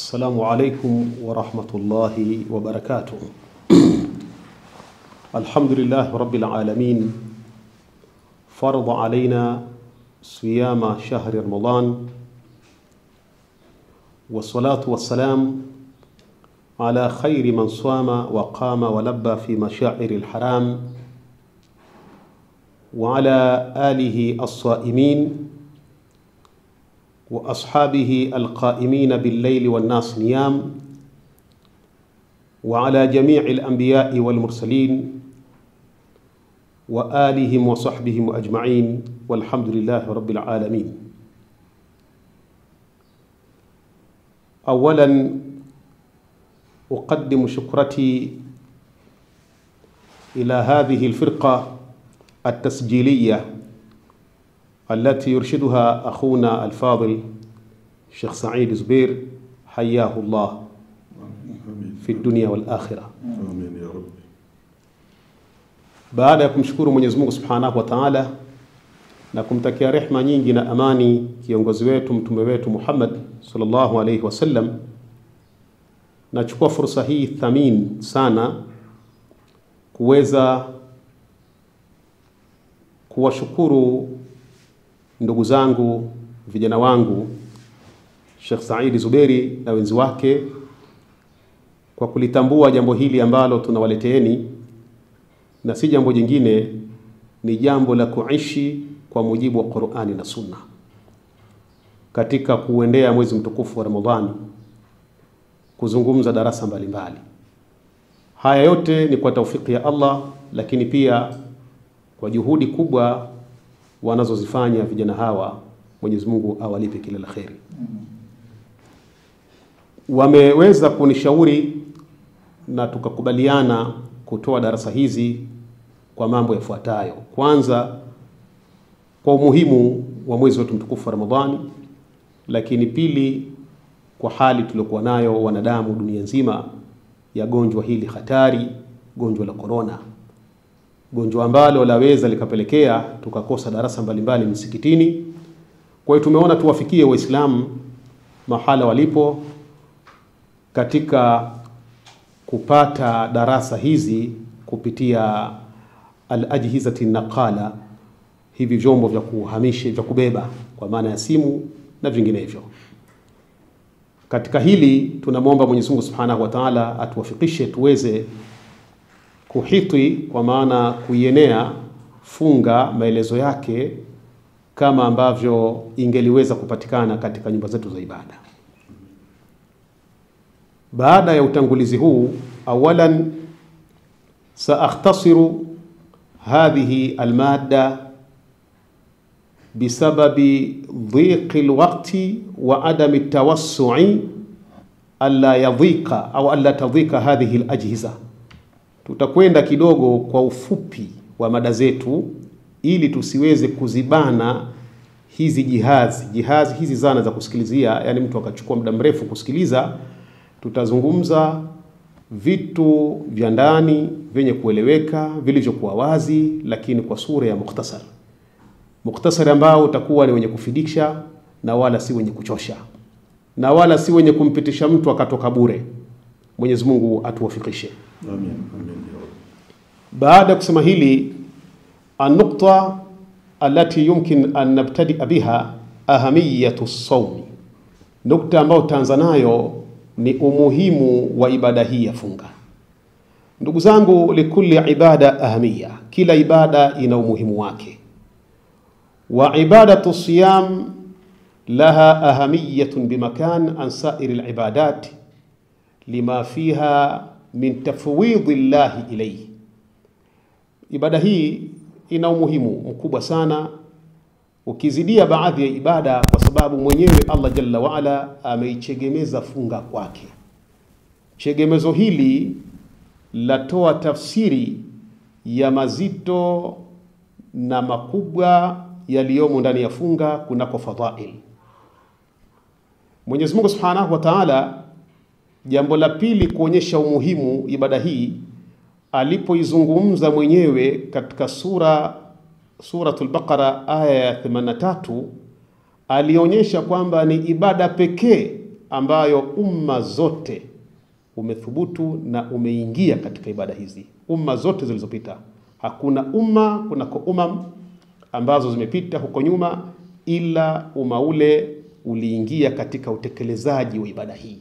السلام عليكم ورحمة الله وبركاته. الحمد لله رب العالمين فرض علينا صيام شهر رمضان، والصلاة والسلام على خير من صام وقام ولبى في مشاعر الحرام، وعلى آله الصائمين وأصحابه القائمين بالليل والناس نيام، وعلى جميع الأنبياء والمرسلين وآلهم وصحبهم أجمعين، والحمد لله رب العالمين. أولا أقدم شكرتي إلى هذه الفرقة التسجيلية التي يرشدها أخونا الفاضل الشيخ سعيد زبير حياه الله في الدنيا والآخرة. آمين يا رب. Baada ya kumshukuru Mwenyezi Mungu Subhanahu wa Ta'ala na kumtakia rehema nyingi na amani kiongozi wetu mtume wetu Muhammad sallallahu alayhi wasallam, nachukua fursa hii thamini sana kuweza kuwashukuru ndugu zangu, vijana wangu Sheikh Said Zuberi na wenzi wake kwa kulitambua jambo hili ambalo tunawaleteeni, na si jambo jingine, ni jambo la kuishi kwa mujibu wa Qur'ani na Sunna katika kuendea mwezi mtukufu wa Ramadhani, kuzungumza darasa mbalimbali. Haya yote ni kwa taufiki ya Allah, lakini pia kwa juhudi kubwa wanazozifanya vijana hawa. Mwenyezi Mungu awalipe kila la kheri. Wameweza kunishauri na tukakubaliana kutoa darasa hizi kwa mambo yafuatayo. Kwanza, kwa umuhimu wa mwezi wetu mtukufu wa Ramadhani, lakini pili, kwa hali tuliokuwa nayo wanadamu dunia nzima ya gonjwa hili hatari, gonjwa la corona, gonjwa ambalo laweza likapelekea tukakosa darasa mbalimbali msikitini. Kwa hiyo tumeona tuwafikie Waislamu mahala walipo katika kupata darasa hizi kupitia al-ajhizati naqala, hivi vyombo vya kuhamisha, vya kubeba kwa maana ya simu na vinginevyo. Katika hili tunamwomba Mwenyezi Mungu Subhanahu wa Ta'ala atuwafikishe tuweze kuhiti, kwa maana kuienea funga maelezo yake kama ambavyo ingeliweza kupatikana katika nyumba zetu za ibada. Baada ya utangulizi huu, awalan saakhtasir hadhihi almadda bisababi dhiqi alwaqti wa adam altawassu'i alla yadhiqa au alla tadhiqa hadhihi alajhiza. Tutakwenda kidogo kwa ufupi wa mada zetu ili tusiweze kuzibana hizi jihazi hizi zana za kusikilizia, yani mtu akachukua muda mrefu kusikiliza. Tutazungumza vitu vya ndani vyenye kueleweka, vilivyokuwa wazi, lakini kwa sura ya mukhtasar ambao utakuwa ni wenye kufidisha na wala si wenye kuchosha na wala si wenye kumpitisha mtu akatoka bure. Mwenyezi Mungu atuwafikishe. Amin. Amin ya rab. Baada kusema hili, an-nukta allati yumkin an nabtadi biha ahamiyatu as-sawm. Nukta ambayo taanza nayo ni umuhimu wa ibada hii ya funga. Ndugu zangu, likulli ibada ahamiya, kila ibada ina umuhimu wake. Wa ibadatu siyam laha ahamiyatun bimakan an sa'iri al-ibadat lima fiha min tafwidhi Allah ilayhi. Ibada hii ina umuhimu mkubwa sana ukizidia baadhi ya ibada, kwa sababu mwenyewe Allah Jalla wa Ala ameichegemeza funga kwake. Chegemezo hili latoa tafsiri ya mazito na makubwa yaliyomo ndani ya funga kunako fadhail. Mwenyezi Mungu Subhanahu wa Ta'ala, jambo la pili kuonyesha umuhimu ibada hii, alipoizungumza mwenyewe katika Suratul Baqara aya ya 83, alionyesha kwamba ni ibada pekee ambayo umma zote umethubutu na umeingia katika ibada hizi. Umma zote zilizopita, hakuna umam ambazo zimepita huko nyuma ila umma ule uliingia katika utekelezaji wa ibada hii.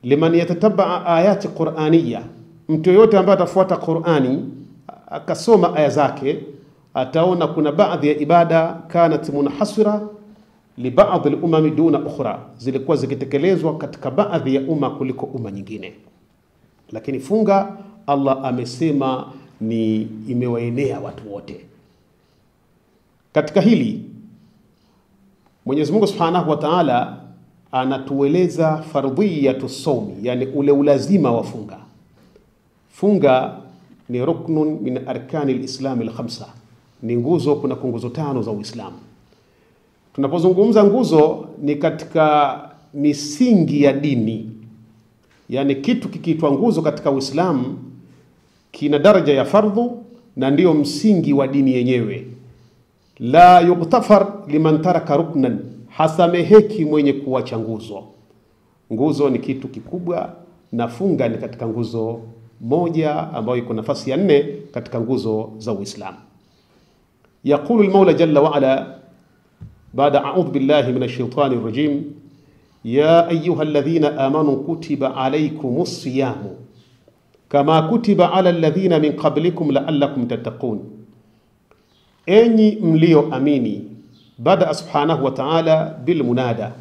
Liman yatatabaa ayati Qur'aniyya, mtu yote ambaye atafuata Qur'ani akasoma aya zake ataona kuna baadhi ya ibada kanat munhasira li baadhi al-umam duna ukhra, zilikuwa zikitekelezwa katika baadhi ya umma kuliko umma nyingine. Lakini funga Allah amesema ni imewaenea watu wote. Katika hili Mwenyezi Mungu Subhanahu wa Ta'ala anatueleza fardhiyatu sawmi, yani ule ulazima wa funga. Funga ni ruknun min arkani al-islam al-khamsa, ni nguzo, kuna nguzo 5 za Uislamu. Tunapozungumza nguzo ni katika misingi ya dini, yani kitu kikiitwa nguzo katika Uislamu kina daraja ya fardhu na ndiyo msingi wa dini yenyewe. La yughfar liman taraka ruknan, hasameheki mwenye kuacha nguzo. Nguzo ni kitu kikubwa na funga ni katika nguzo moja ambayo iko nafasi ya 4 katika nguzo za Uislamu. Yaqulu al-Mawla jalla wa ala baada a'udhu billahi minash shaitani rajim, ya ayyuhalladhina amanu kutiba alaykumus siyamu kama kutiba ala alladhina min qablikum la'allakum tattaqun. Enyi mlio amini, bada subhanahu wa ta'ala bil munada,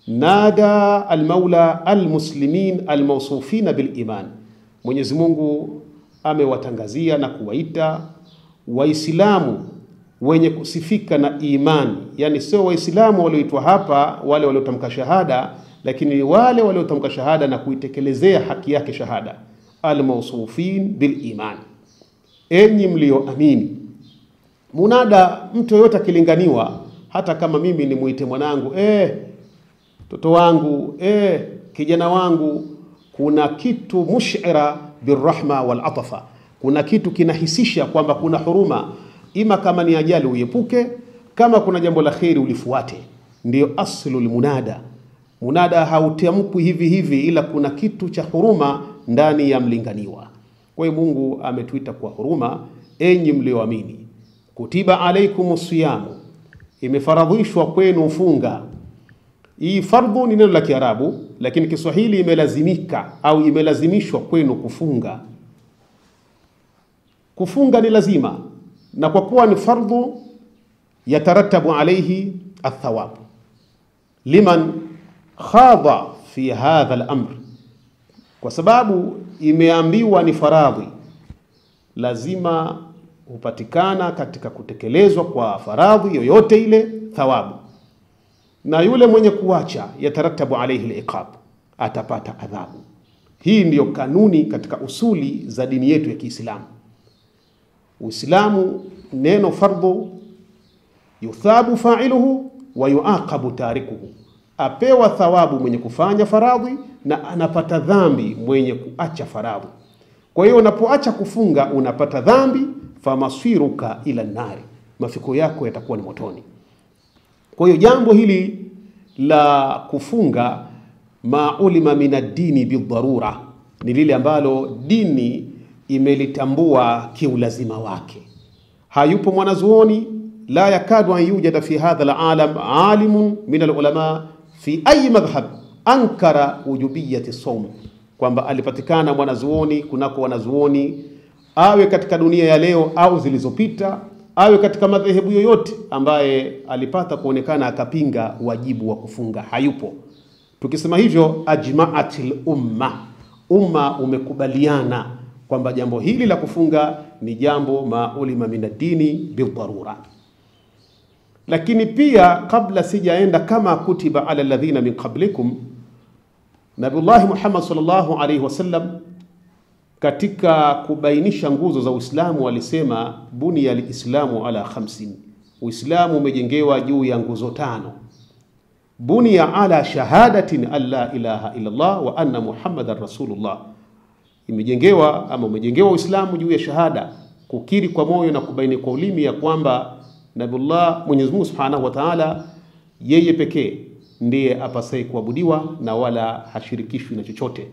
nada al-Mawla al-muslimin al-mawsufina bil iman. Mwenyezi Mungu amewatangazia na kuwaita Waislamu wenye kusifika na imani, yani sio Waislamu walioitwa hapa wale waliotamka shahada, lakini wale waliotamka shahada na kuitekelezea haki yake shahada, al-mawsufin bil iman. Enyi mlio amini. Munada, mtu yote akilinganiwa, hata kama mimi ni muite mwanangu, mtoto wangu, kijana wangu, kuna kitu mush'ira birrahma wal atafa, kuna kitu kinahisisha kwamba kuna huruma, ima kama ni ajali uiepuke, kama kuna jambo la khairi ulifuate. Ndio aslul munada. Munada hautamkwi hivi hivi, ila kuna kitu cha huruma ndani ya mlinganiwa. Kwa hiyo Mungu ametuita kwa huruma, enyi mlioamini. Kutiba alaykumus siyamu, imefaradhishwa kwenu funga. Hii fardhu ni neno la Kiarabu, lakini Kiswahili imelazimika au imelazimishwa kwenu kufunga. Kufunga ni lazima, na kwa kuwa ni fardhu yatarattabu alayhi athawab liman khadha fi hadha al-amr, kwa sababu imeambiwa ni faradhi, lazima hupatikana katika kutekelezwa kwa faradhi yoyote ile thawabu, na yule mwenye kuacha yatarattabu alayhi al-iqab, atapata adhabu. Hii ndiyo kanuni katika usuli za dini yetu ya Kiislamu. Uislamu, neno fardhu, yuthabu fa'iluhu wa yuaqabu tarikuhu, apewa thawabu mwenye kufanya faradhi na anapata dhambi mwenye kuacha faradhi. Kwa hiyo unapoacha kufunga unapata dhambi, famasiruka ila nari, mafiko yako yatakuwa ni motoni. Kwa hiyo jambo hili la kufunga maulima minad-dini bidharura, ni lile ambalo dini imelitambua kiulazima wake. Hayupo mwanazuoni, la yakadu an yujada fi hadha al-alam alimun min al-ulama fi ayi madhhab ankara wujubiyyati sawm, kwamba alipatikana mwanazuoni kunako wanazuoni, awe katika dunia ya leo au zilizopita, awe katika madhehebu yoyote, ambaye alipata kuonekana akapinga wajibu wa kufunga. Hayupo. Tukisema hivyo, ajma'atil umma umekubaliana kwamba jambo hili la kufunga ni jambo maulima minad-dini bidharura. Lakini pia kabla sijaenda kama kutiba ala alladhina min qablikum, Nabiullah Muhammad sallallahu alaihi wasallam katika kubainisha nguzo za Uislamu alisema buniya al-islamu ala 5. Uislamu umejengewa juu ya nguzo 5. Buniya ala shahadatin alla ilaha illa Allah wa anna Muhammadar Rasulullah. Umejengewa Uislamu juu ya shahada, kukiri kwa moyo na kubaini kwa ulimi ya kwamba Nabiullah, Mwenyezi Mungu Subhanahu wa Ta'ala yeye pekee ndiye apasai kuabudiwa na wala hashirikishwi na chochote.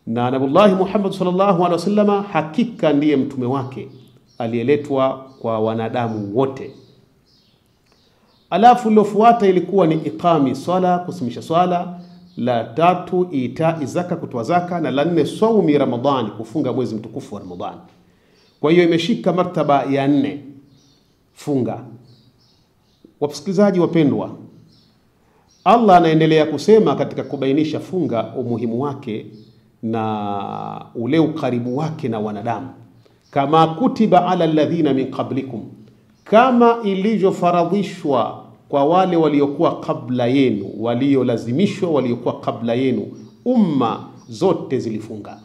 Na Nabiullahi Muhammad sallallahu alaihi wasallam hakika ndiye mtume wake aliyeletwa kwa wanadamu wote. Alafu lilofuata ilikuwa ni iqami swala, kusimisha swala. La tatu itai zaka, kutoa zaka. Na la nne saumi Ramadhani, kufunga mwezi mtukufu wa Ramadhani. Kwa hiyo imeshika martaba ya 4 funga. Wasikilizaji wapendwa, Allah anaendelea kusema katika kubainisha funga umuhimu wake na ule ukaribu wake na wanadamu. Kama kutiba ala alladhina min qablikum, kama ilivyofaradhishwa kwa wale waliokuwa kabla yenu, waliolazimishwa waliokuwa kabla yenu, umma zote zilifunga.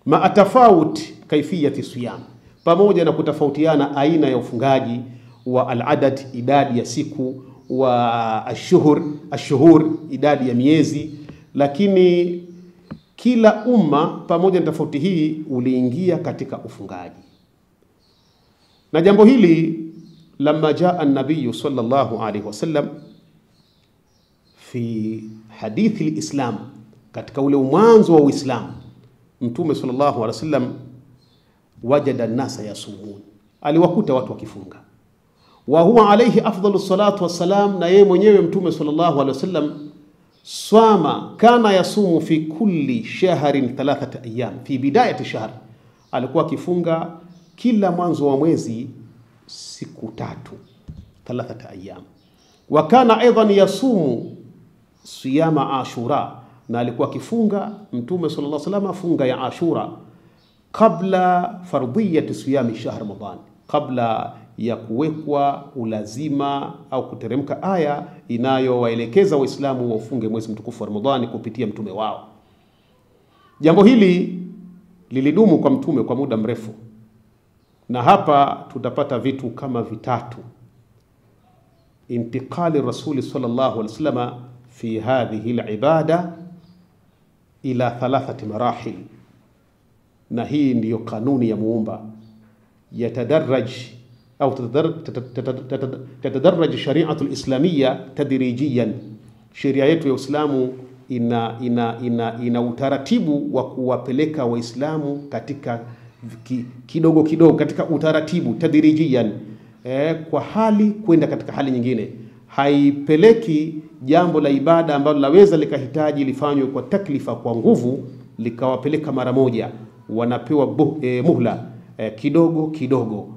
Ma atafauti kaifiyati siyam, pamoja na kutofautiana aina ya ufungaji, wa al-adad, idadi ya siku, wa ashhur, idadi ya miezi, lakini kila umma pamoja na tofauti hii uliingia katika ufungaji. Na jambo hili lamma jaa an-nabiy sallallahu alayhi wasallam fi hadithi al-islam, katika ule mwanzo wa Uislamu, Mtume sallallahu alayhi wasallam wajada an-nasa yasumun, aliwakuta watu wakifunga. Wa huwa alayhi afdalus salatu wassalam, na yeye mwenyewe Mtume sallallahu alayhi wasallam swama kana yasumu fi kulli shahrin 3 ayyam fi bidayati shahr, alikuwa akifunga kila mwanzo wa mwezi siku 3 ayyam. Wa kana aidan yasumu siyama ashura, na alikuwa akifunga Mtume sallallahu alayhi wasallam funga ya Ashura kabla fardhiyati siyami shahr Ramadan, kabla ya kuwekwa ulazima au kuteremka aya inayowaelekeza Waislamu wafunge mwezi mtukufu wa Ramadhani kupitia mtume wao. Jambo hili lilidumu kwa mtume kwa muda mrefu, na hapa tutapata vitu kama vitatu. Intiqali rasuli sallallahu alaihi wasallam fi hadhihi al-ibada ila 3 marahil, na hii ndiyo kanuni ya Muumba. Yatadarraj au tatadarraj shari'atu al-islamiyya tadrijiyan, sheria yetu ya Uislamu ina utaratibu wa kuwapeleka Waislamu katika kidogo kidogo, katika utaratibu tadrijiyan, kwa hali kwenda katika hali nyingine. Haipeleki jambo la ibada ambalo laweza likahitaji lifanywe kwa taklifa, kwa nguvu, likawapeleka mara moja. Wanapewa muhla kidogo kidogo.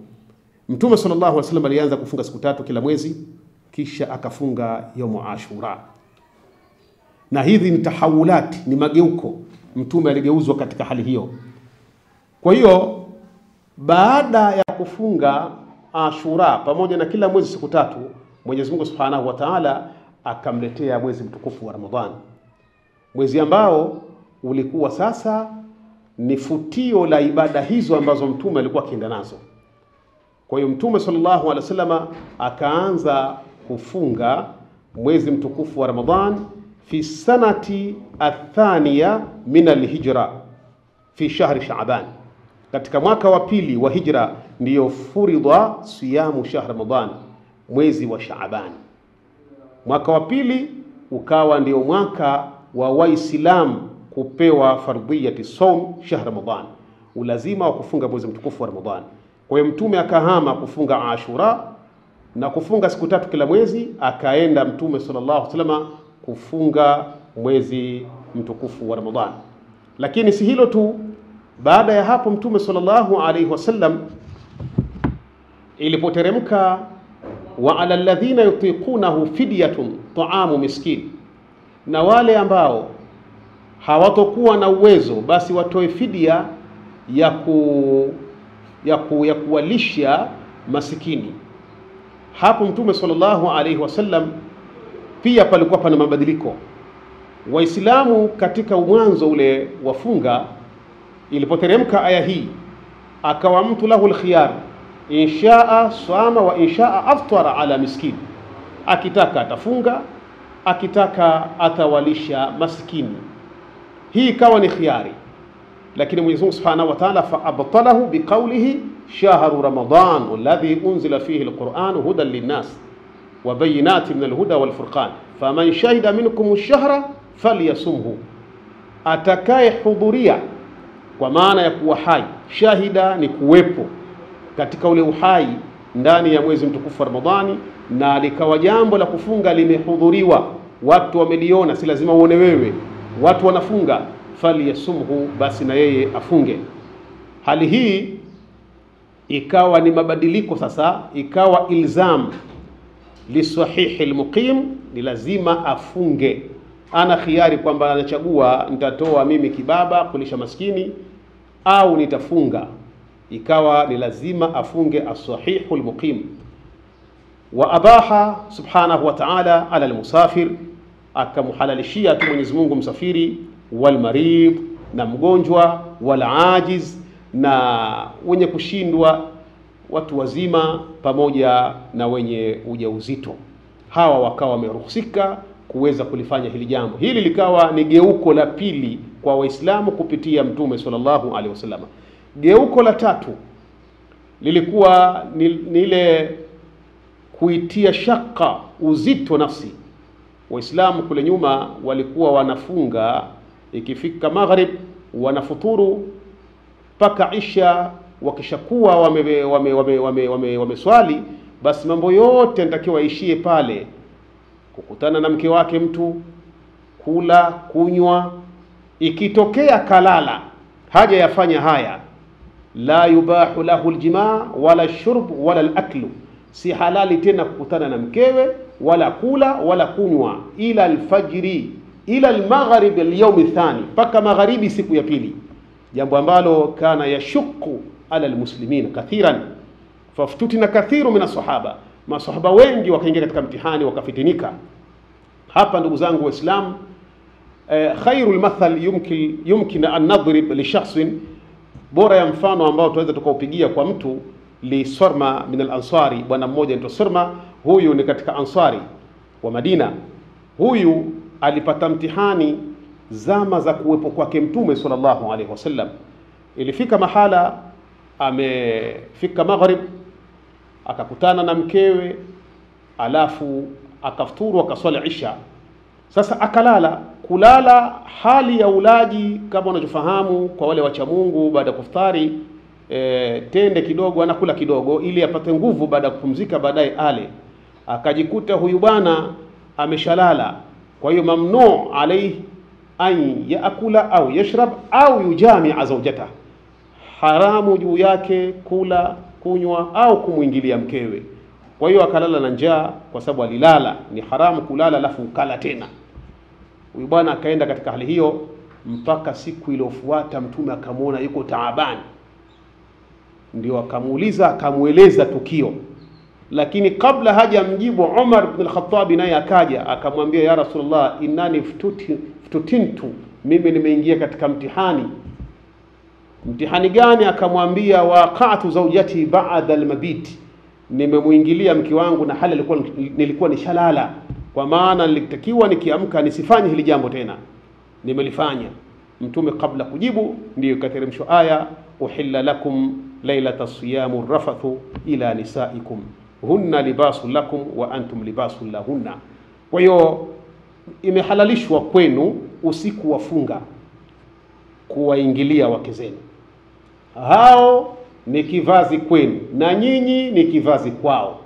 Mtume sallallahu alaihi wasallam alianza kufunga siku 3 kila mwezi, kisha akafunga yaumu Ashura. Na hizi ni tahawulati, ni mageuko. Mtume aligeuzwa katika hali hiyo. Kwa hiyo baada ya kufunga Ashura pamoja na kila mwezi siku 3, Mwenyezi Mungu Subhanahu wa Ta'ala akamletea mwezi mtukufu wa Ramadhani, mwezi ambao ulikuwa sasa ni futio la ibada hizo ambazo mtume alikuwa akienda nazo. Kwa hiyo Mtume sallallahu alaihi wasallam akaanza kufunga mwezi mtukufu wa Ramadhan fi sanati athaniya min alhijra fi shahri Shaaban, katika mwaka wa pili wa hijra ndiyo furidha siyamu shahr Ramadhan, mwezi wa Shaaban. Mwaka wa pili ukawa ndio mwaka wa Waislamu kupewa fardhiyati saum shahr Ramadhan, ulazima wa kufunga mwezi mtukufu wa Ramadhan. Kwa hiyo mtume akahama kufunga Ashura na kufunga siku 3 kila mwezi, akaenda mtume sallallahu alaihi wasallam kufunga mwezi mtukufu wa Ramadhan. Lakini si hilo tu, baada ya hapo mtume sallallahu alaihi wasallam ilipoteremka wa ala alladhina yutiqunahu fidyatun ta'amu miskin, na wale ambao hawatokuwa na uwezo basi watoe fidia ya kuwalisha masikini. Hapo mtume sallallahu alaihi wasallam pia palikuwa pana mabadiliko. Waislamu katika mwanzo ule wafunga, ilipoteremka aya hii akawa mtu lahu alkhiyar, inshaa swama wa inshaa aftara ala miskin, akitaka atafunga, akitaka atawalisha maskini. Hii ikawa ni khiyari. Lakini Mwenyezi Mungu Subhanahu wa Ta'ala faabtalahu biqawlihi shahru Ramadan alladhi unzila fihi alquran hudan linnas, wa bayinati min alhuda wal furqan faman shahida minkum ash-shahra falyasumhu, atakaye hudhuria, kwa maana ya kuwa hai. Shahida ni kuwepo katika ule uhai ndani ya mwezi mtukufu wa Ramadhani, na likawa jambo la kufunga limehudhuriwa, watu wameliona, si lazima uone wewe, watu wanafunga, falyasumhu, basi na yeye afunge. Hali hii ikawa ni mabadiliko sasa, ikawa ilzam lisahihi almuqim, ni lazima afunge. Ana khiari kwamba anachagua, nitatoa mimi kibaba kulisha maskini au nitafunga. Ikawa ni lazima afunge as-sahihu al-muqim. Wa abaha subhanahu wa ta'ala ala al-musafir, akamuhalalishia tu Mwenyezi Mungu msafiri, wal marid, na mgonjwa, wal ajiz, na wenye kushindwa, watu wazima, pamoja na wenye ujauzito. Hawa wakawa wameruhusika kuweza kulifanya hili jambo. Hili likawa ni geuko la pili kwa Waislamu kupitia Mtume sallallahu alaihi wasallam. Geuko la tatu lilikuwa ni ile kuitia shaka, uzito nafsi. Waislamu kule nyuma walikuwa wanafunga, ikifika maghrib wanafuturu mpaka isha, wakishakuwa wameswali, basi mambo yote yanatakiwa ishie pale: kukutana na mke wake mtu, kula, kunywa. Ikitokea kalala, haja yafanya haya, la yubahu lahu aljimaa wala shurb wala alaklu, si halali tena kukutana na mkewe wala kula wala kunywa, ila alfajri ila almaghrib alyawm athani, paka magharibi siku ya pili, jambo ambalo kana yashuku ala almuslimin kathiran, faftutina kathiru min as-sahaba, masahaba wengi wakaingia katika mtihani, wakafitinika. Hapa ndugu zangu Waislamu, khairul mathal yumkin an nadrib li shakhsin, bora ya mfano ambao tunaweza tukaupigia kwa mtu, li Surma min al-Ansari. Bwana mmoja anaitwa Surma, huyu ni katika Ansari wa Madina. Huyu alipata mtihani zama za kuwepo kwake Mtume sallallahu alaihi wasallam. Ilifika mahala amefika maghrib, akakutana na mkewe, alafu akafuturu, akaswali isha. Sasa akalala. Kulala hali ya ulaji, kama unachofahamu kwa wale wacha Mungu, baada ya kufutari tende kidogo, anakula kidogo ili apate nguvu baada ya kupumzika, baadaye ale. Akajikuta huyu bwana ameshalala. Kwa hiyo mamnu alayhi an yaakula au yashrab au yujami'a zawjata, haramu juu yake kula, kunywa au kumuingilia mkewe. Kwa hiyo akalala na njaa, kwa sababu alilala. Ni haramu kulala alafu ukala tena. Huyu bwana akaenda katika hali hiyo mpaka siku iliyofuata Mtume akamwona yuko taabani, ndio akamuuliza, akamueleza tukio. Lakini kabla haja mjibu, Umar ibn al-Khattab naye akaja akamwambia, ya Rasulullah, innani ftutintu, mimi nimeingia katika mtihani. Mtihani gani? Akamwambia, waqa'tu zawjati ba'da al-mabit, nimemuingilia mke wangu na hali nilikuwa nishalala, kwa maana nilitakiwa nikiamka nisifanye hili jambo tena, nimelifanya. Mtume kabla kujibu ndio kateremshwa aya, uhilla lakum lailata siyamu rafathu ila nisaikum hunna libasul lakum wa antum libasul lahunna. Kwa hiyo imehalalishwa kwenu usiku wa funga kuwaingilia wake zenu. Hao ni kivazi kwenu na nyinyi ni kivazi kwao.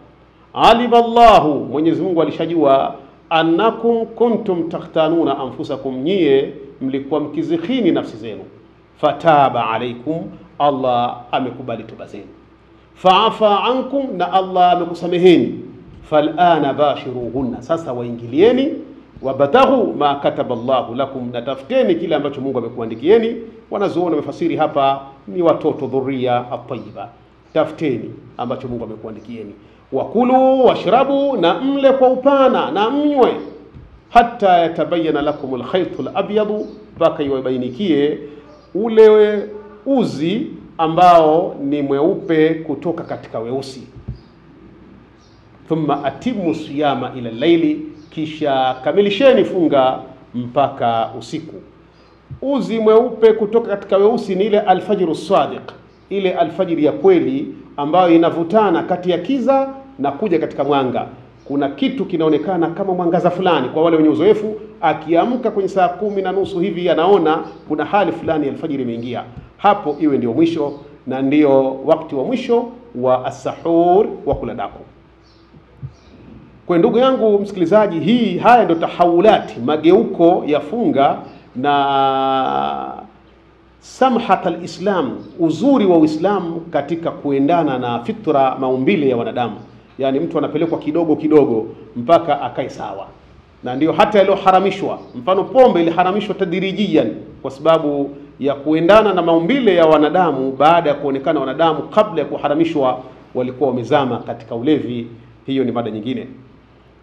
Alimallahu, Mwenyezi Mungu alishajua, annakum kuntum takhtanuna anfusakum, nyie mlikuwa mkizikhini nafsi zenu. Fataba alaikum, Allah amekubali toba zenu. Fa'afa ankum, na Allah amekusameheni. Fal'ana bashiruhunna, sasa waingilieni. Wabtaghu ma kataba Allahu lakum, natafuteni kile ambacho Mungu amekuandikieni. Wanazuoni wamefasiri hapa ni watoto, dhuria at-tayyiba. Tafuteni ambacho Mungu amekuandikieni. Wakulu washrabu, na mle kwa upana na mnywe, hatta yatabayyana lakum al-khayt al-abyad, mpaka iwabainikie ule uzi ambao ni mweupe kutoka katika weusi. Thumma atimu siyama ila al-layli, kisha kamilisheni funga mpaka usiku. Uzi mweupe kutoka katika weusi ni ile alfajru sadiq, ile alfajiri ya kweli ambayo inavutana kati ya kiza na kuja katika mwanga. kuna kitu kinaonekana kama mwangaza fulani kwa wale wenye uzoefu. Akiamka kwenye saa 10:30 hivi anaona kuna hali fulani alfajiri imeingia, hapo iwe ndio mwisho na ndio wakati wa mwisho wa as-sahur wa kula daku. Kwa ndugu yangu msikilizaji, haya ndio tahawulati, mageuko ya funga na samhat al-Islam, uzuri wa Uislamu katika kuendana na fitra, maumbile ya wanadamu. Yani mtu anapelekwa kidogo kidogo mpaka akae sawa. Na ndio hata yaliyoharamishwa, mfano pombe iliharamishwa tadrijiyan kwa sababu ya kuendana na maumbile ya wanadamu. Baada ya kuonekana wanadamu kabla ya kuharamishwa walikuwa wamezama katika ulevi. Hiyo ni mada nyingine,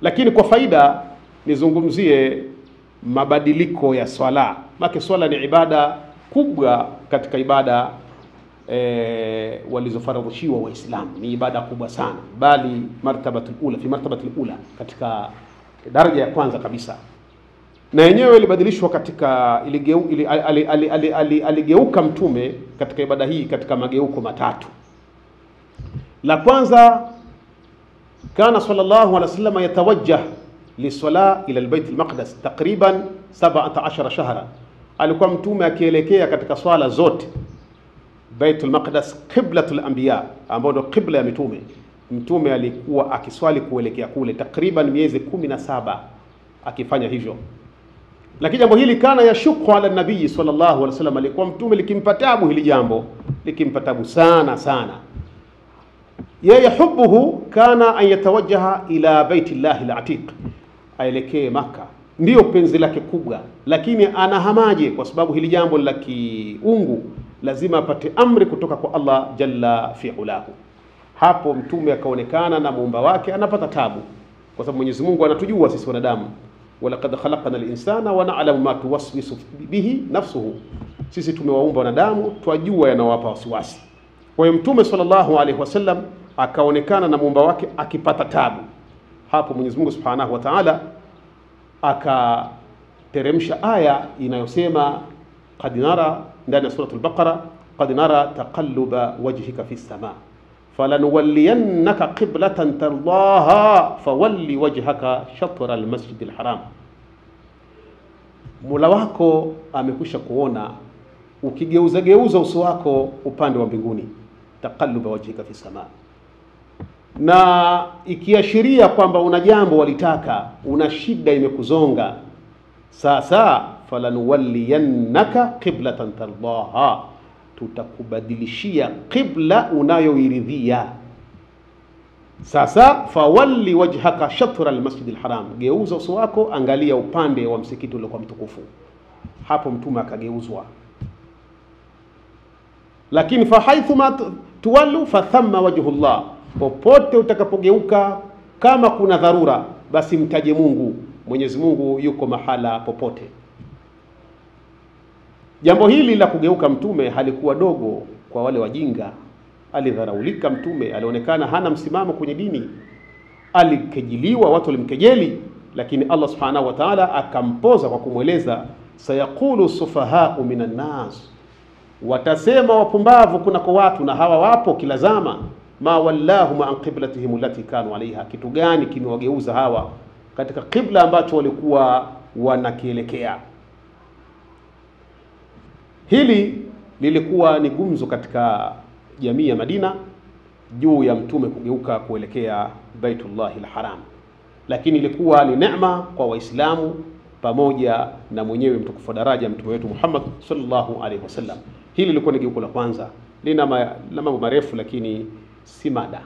lakini kwa faida nizungumzie mabadiliko ya swala. Maana swala ni ibada kubwa katika ibada walizofaradhishiwa Waislamu, ni ibada kubwa sana, bali martabatul ula, katika daraja ya kwanza kabisa. Na yenyewe ilibadilishwa katika aligeuka mtume katika ibada hii katika mageuko matatu. La kwanza, kana sallallahu alaihi wasallam yatawajjah lisala ila albayt almaqdis takriban 17 shahra. Alikuwa mtume akielekea katika swala zote Baitul Maqdis, qiblatul anbiya, ambao ndio qibla ya mitume. Mtume alikuwa akiswali kuelekea kule takriban miezi 17 akifanya hivyo. Lakini jambo hili kana yashuku ala nabii sallallahu alaihi wasallam, alikuwa mtume likimpatabu hili jambo, likimpatabu sana sana. Yeye hubuhu kana an yatawajjaha ila baitillahi al-atiq, aelekee Maka, ndio penzi lake kubwa. Lakini anahamaje? Kwa sababu hili jambo la kiungu lazima apate amri kutoka kwa Allah jalla fi ulahu. Hapo mtume akaonekana na muumba wake anapata tabu, kwa sababu Mwenyezi Mungu anatujua sisi wanadamu, walaqad khalaqna al-insana wa na'lamu ma tuwaswisu bihi nafsuhu. Sisi tumewaumba wanadamu, twajua yanawapa wasiwasi. Kwa hiyo mtume sallallahu alaihi wasallam akaonekana na muumba wake akipata tabu. Hapo Mwenyezi Mungu subhanahu wa ta'ala akateremsha aya inayosema qad nara, ndani ya suratul Baqara, qad nara taqalluba wajhika fi as-samaa falanuwalliyannaka qiblatan tardaha fawalli wajhaka shatra al-masjid al-haram. Mola wako amekwisha kuona ukigeuza geuza uso wako upande wa mbinguni, taqalluba wajhika fi as-samaa, na ikiashiria kwamba una jambo walitaka, una shida imekuzonga. Sasa falanuwalliyannaka qiblatan tardaha, tutakubadilishia qibla unayoiridhia. Sasa fawalli wajhaka shatra almasjid alharam, geuza uso wako, angalia upande wa msikiti uliokuwa mtukufu. Hapo mtume akageuzwa. Lakini fa haithuma tuwallu fa thamma wajhullah, popote utakapogeuka, kama kuna dharura basi mtaje Mungu. Mwenyezi Mungu yuko mahala popote. Jambo hili la kugeuka mtume halikuwa dogo kwa wale wajinga. Alidharaulika mtume, alionekana hana msimamo kwenye dini, alikejiliwa, watu walimkejeli. Lakini Allah subhanahu wa ta'ala akampoza kwa kumweleza, sayaqulu sufahau minan nas, watasema wapumbavu kuna kwa watu, na hawa wapo kila zama, ma wallahu an qiblatihim allati kanu alaiha, kitu gani kimewageuza hawa katika qibla ambacho walikuwa wanakielekea. Hili lilikuwa ni gumzo katika jamii ya Madina juu ya mtume kugeuka kuelekea Baitullahi al-Haram, lakini ilikuwa ni neema kwa Waislamu pamoja na mwenyewe mtukufu daraja mtume wetu Muhammad sallallahu alaihi wasallam. Hili lilikuwa ni geuko la kwanza, lina mambo marefu lakini si mada.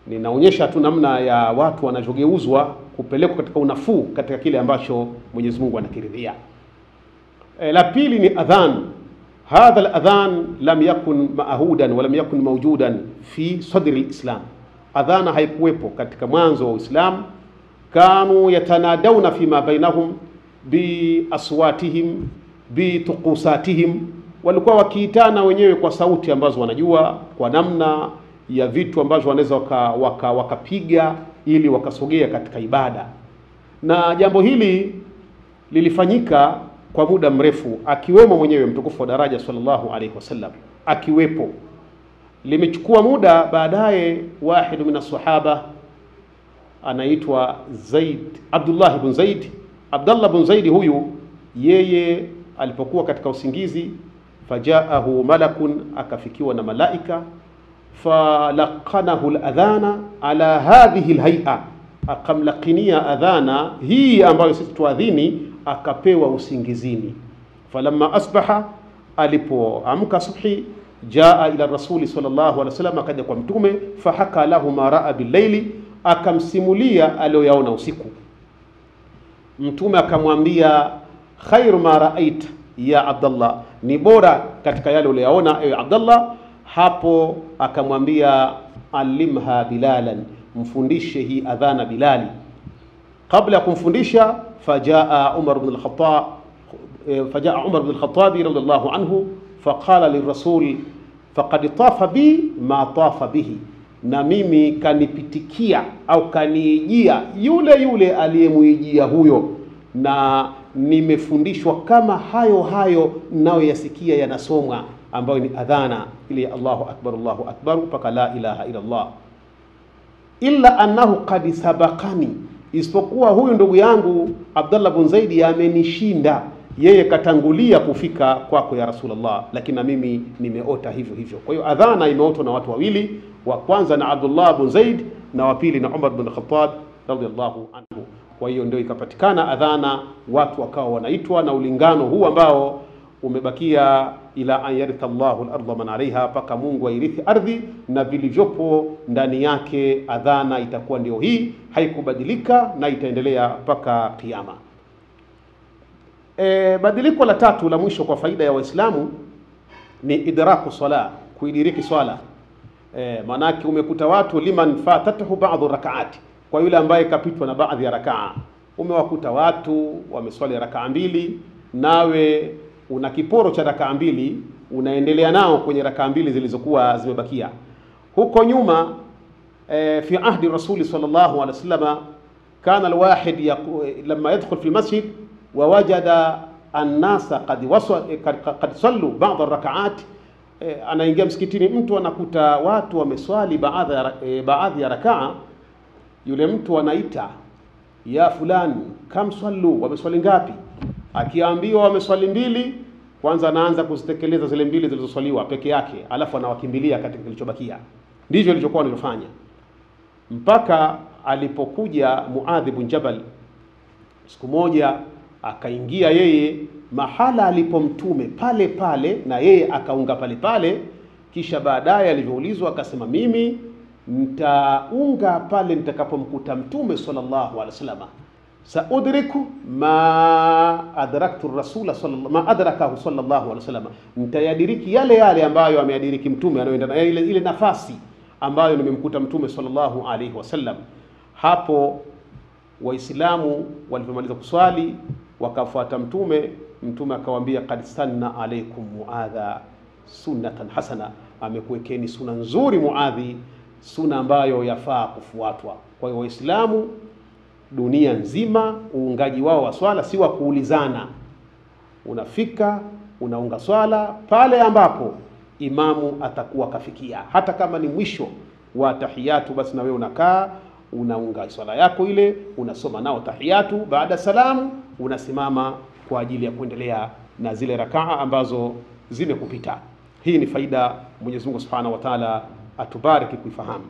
Ninaonyesha tu namna ya watu wanajogeuzwa kupelekwa katika unafuu katika kile ambacho Mwenyezi Mungu anakiridhia. La pili ni adhan. Hadha al-adhan lam yakun ma'hudan wa lam yakun mawjudan fi sadri al-islam. Adhana haikuwepo katika mwanzo wa Uislamu. Kanu yatanadawna fima bainahum bi aswatihim bi tuqusatihim, walikuwa wakiitana wenyewe kwa sauti ambazo wanajua, kwa namna ya vitu ambavyo wanaweza wakapiga ili wakasogea katika ibada. Na jambo hili lilifanyika kwa muda mrefu, akiwemo mwenyewe mtukufu wa daraja sallallahu alaihi wasallam akiwepo. Limechukua muda, baadaye wahid min as-sahaba anaitwa Abdullah ibn Zaid. Abdullah ibn Zaid huyu yeye alipokuwa katika usingizi, fajaahu malakun, akafikiwa na malaika, falaqanahu al-adhana ala hadhihi al-hay'a, akamlaqinia adhana hii ambayo sisi tuadhini, akapewa usingizini. Falamma asbaha, alipoamka subhi, jaa ila rasuli sallallahu alaihi wasallam, akaja kwa mtume, fahaka lahu ma raa bil-layli, akamsimulia aliyoyaona usiku. Mtume akamwambia, khairu ma ra'ait ya Abdullah, ni bora katika yale uliyoyaona ewe Abdullah. Hapo akamwambia, alimha Bilalan, mfundishe hii adhana Bilali. Kabla ya kumfundisha, fajaa Umar ibn al-Khattab radhiyallahu anhu, faqala lirasul, faqad tafa bi ma tafa bihi, na mimi kanipitikia au kaniijia yule aliyemuijia huyo, na nimefundishwa kama hayo nao yasikia yanasomwa, ambayo ni adhana ile Allahu akbar mpaka la ilaha illa Allah. Illa annahu qad sabaqani, isipokuwa huyu ndugu yangu Abdullah ibn Zaid amenishinda, yeye katangulia kufika kwako ya Rasulullah, lakini na mimi nimeota hivyo. Kwa hiyo adhana imeotwa na watu wawili, wa kwanza na Abdullah ibn Zaid na wa pili na Umar ibn Khattab radhiyallahu anhu. Kwa hiyo ndio ikapatikana adhana, watu wakawa wanaitwa, na ulingano huu ambao umebakia ila an yaritha Allahu al-ardha man alaiha, paka Mungu airithi ardhi na vilivyopo ndani yake. Adhana itakuwa ndio hii, haikubadilika na itaendelea mpaka kiyama. Badiliko la tatu la mwisho kwa faida ya Waislamu ni idraku sala, kuidiriki swala. Manake umekuta watu liman fatatahu ba'dhu rak'ati, kwa yule ambaye kapitwa na baadhi ya rakaa. Umewakuta watu wameswali rakaa mbili, nawe una kiporo cha rakaa mbili, unaendelea nao kwenye rakaa mbili zilizokuwa zimebakia. Huko nyuma fi ahdi rasuli sallallahu alaihi wasallam, kana alwahid lamma yadkhul fi almasjid wa wajada an-nasa qad sallu ba'd ar-rak'at, anaingia msikitini, mtu anakuta watu wameswali baadhi ya rakaa. Yule mtu anaita, ya fulani kam sallu, wameswali ngapi? Akiambiwa wameswali mbili, kwanza anaanza kuzitekeleza zile mbili zilizoswaliwa peke yake, alafu anawakimbilia katika kilichobakia. Ndivyo alichokuwa anafanya mpaka alipokuja Muadh ibn Jabal. Siku moja akaingia yeye mahala alipomtume pale, na yeye akaunga pale. Kisha baadaye alivyoulizwa akasema, mimi nitaunga pale nitakapomkuta mtume sallallahu alaihi wasallam, saudriku ma adraktu rasula ma adrakahu sallallahu alaihi wasallam, nitayadiriki yale ambayo ameyadiriki mtume, anaoenda na ile nafasi ambayo nimemkuta mtume sallallahu alaihi wasallam. Hapo Waislamu walipomaliza kuswali wakafuata mtume akawaambia, qad sanna alaikum Muadha sunnatan hasana, amekuwekeni suna nzuri Muadhi, suna ambayo yafaa kufuatwa. Kwa hiyo Waislamu dunia nzima uungaji wao wa swala si wa kuulizana. Unafika unaunga swala pale ambapo imamu atakuwa kafikia, hata kama ni mwisho wa tahiyatu, basi na wewe unakaa unaunga swala yako ile, unasoma nao tahiyatu. Baada salamu unasimama kwa ajili ya kuendelea na zile rakaa ambazo zimekupita. Hii ni faida Mwenyezi Mungu Subhanahu wa Ta'ala atubariki kuifahamu.